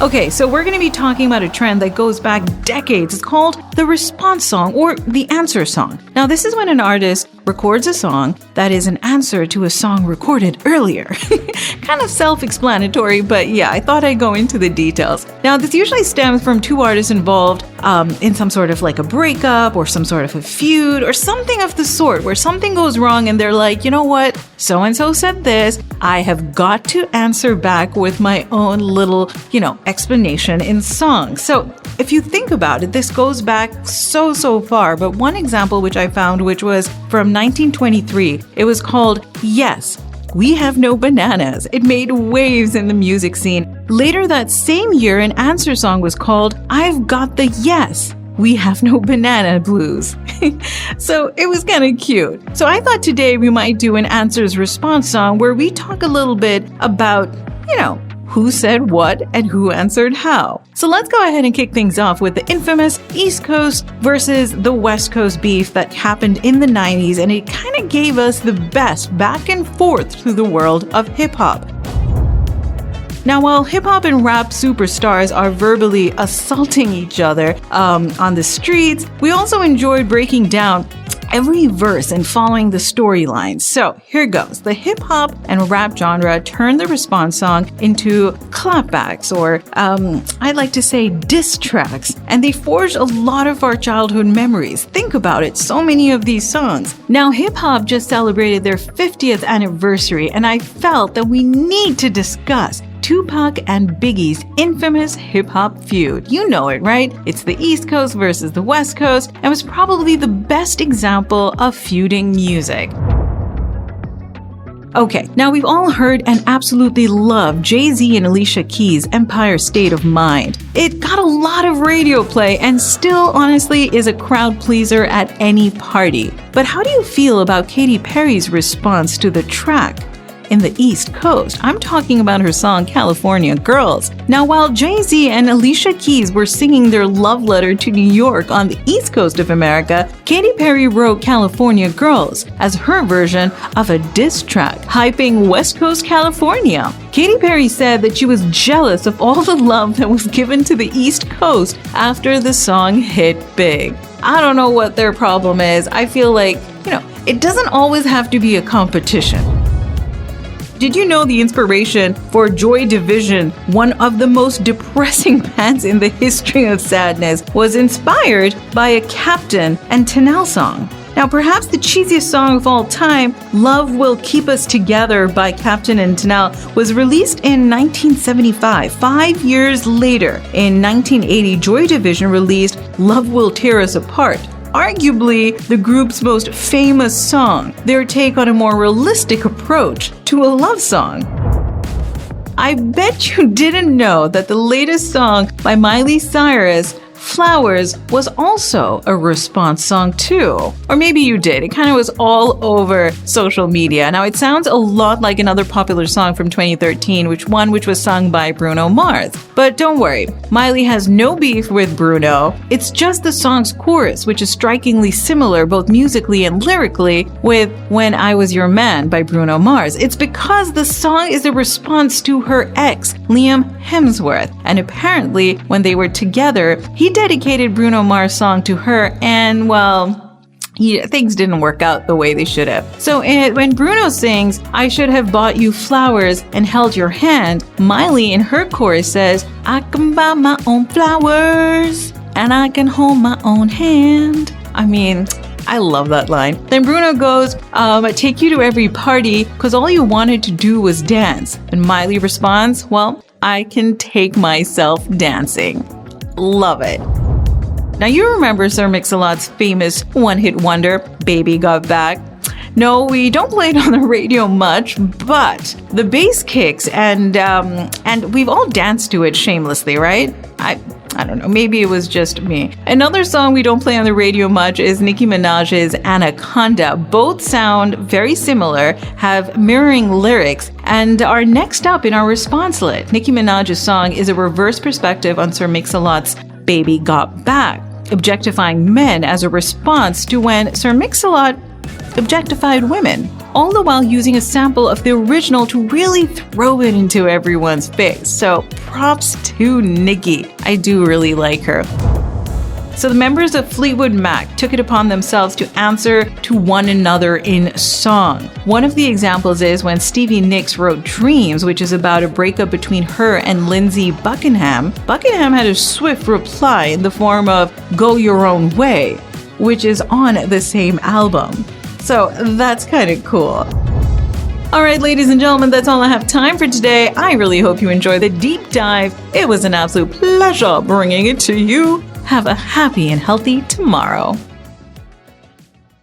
Okay, so we're going to be talking about a trend that goes back decades. It's called the response song or the answer song. Now, this is when an artist records a song that is an answer to a song recorded earlier. Kind of self-explanatory, but yeah, I thought I'd go into the details. Now, this usually stems from two artists involved in some sort of like a breakup or some sort of a feud or something of the sort where something goes wrong and they're like, you know what? So-and-so said this. I have got to answer back with my own little, explanation in song. So if you think about it, this goes back so far. But one example which I found, which was from 1923, it was called Yes, We Have No Bananas. It made waves in the music scene. Later that same year, an answer song was called I've Got the Yes, We Have No Banana Blues. So it was kind of cute. So I thought today we might do an answers response song where we talk a little bit about, who said what and who answered how. So let's go ahead and kick things off with the infamous East Coast versus the West Coast beef that happened in the 90s, and it kind of gave us the best back and forth through the world of hip-hop. Now, while hip-hop and rap superstars are verbally assaulting each other on the streets, we also enjoyed breaking down every verse and following the storyline. So here goes. The hip-hop and rap genre turned the response song into clapbacks, or I'd like to say diss tracks, and they forged a lot of our childhood memories. Think about it, so many of these songs. Now, hip-hop just celebrated their 50th anniversary, and I felt that we need to discuss Tupac and Biggie's infamous hip-hop feud. You know it, right? It's the East Coast versus the West Coast, and was probably the best example of feuding music. Okay, now we've all heard and absolutely loved Jay-Z and Alicia Keys' Empire State of Mind. It got a lot of radio play and still honestly is a crowd pleaser at any party. But how do you feel about Katy Perry's response to the track? In the East Coast, I'm talking about her song California Girls. Now, while Jay-Z and Alicia Keys were singing their love letter to New York on the East Coast of America, Katy Perry wrote California Girls as her version of a diss track, hyping West Coast California. Katy Perry said that she was jealous of all the love that was given to the East Coast after the song hit big. I don't know what their problem is. I feel like, it doesn't always have to be a competition. Did you know the inspiration for Joy Division, one of the most depressing bands in the history of sadness, was inspired by a Captain and Tanel song? Now, perhaps the cheesiest song of all time, Love Will Keep Us Together by Captain and Tanel, was released in 1975. 5 years later, in 1980, Joy Division released Love Will Tear Us Apart, arguably the group's most famous song, their take on a more realistic approach to a love song. I bet you didn't know that the latest song by Miley Cyrus, Flowers, was also a response song too. Or maybe you did. It kind of was all over social media. Now, it sounds a lot like another popular song from 2013, which was sung by Bruno Mars. But don't worry, Miley has no beef with Bruno. It's just the song's chorus, which is strikingly similar both musically and lyrically with When I Was Your Man by Bruno Mars. It's because the song is a response to her ex, Liam Hemsworth. And apparently, when they were together, he dedicated Bruno Mars' song to her, and things didn't work out the way they should have. So when Bruno sings, I should have bought you flowers and held your hand, Miley in her chorus says, I can buy my own flowers and I can hold my own hand. I love that line. Then Bruno goes, I take you to every party because all you wanted to do was dance. And Miley responds, well, I can take myself dancing. Love it. Now, you remember Sir Mix-a-Lot's famous one-hit wonder, Baby Got Back? No, we don't play it on the radio much, but the bass kicks and we've all danced to it shamelessly, right? I don't know, maybe it was just me. Another song we don't play on the radio much is Nicki Minaj's Anaconda. Both sound very similar, have mirroring lyrics, and are next up in our response lit. Nicki Minaj's song is a reverse perspective on Sir Mix-a-Lot's Baby Got Back, objectifying men as a response to when Sir Mix-a-Lot objectified women. all the while using a sample of the original to really throw it into everyone's face. So props to Nicki. I do really like her. So the members of Fleetwood Mac took it upon themselves to answer to one another in song. One of the examples is when Stevie Nicks wrote Dreams, which is about a breakup between her and Lindsey Buckingham. Buckingham had a swift reply in the form of Go Your Own Way, which is on the same album. So that's kind of cool. All right, ladies and gentlemen, that's all I have time for today. I really hope you enjoyed the deep dive. It was an absolute pleasure bringing it to you. Have a happy and healthy tomorrow.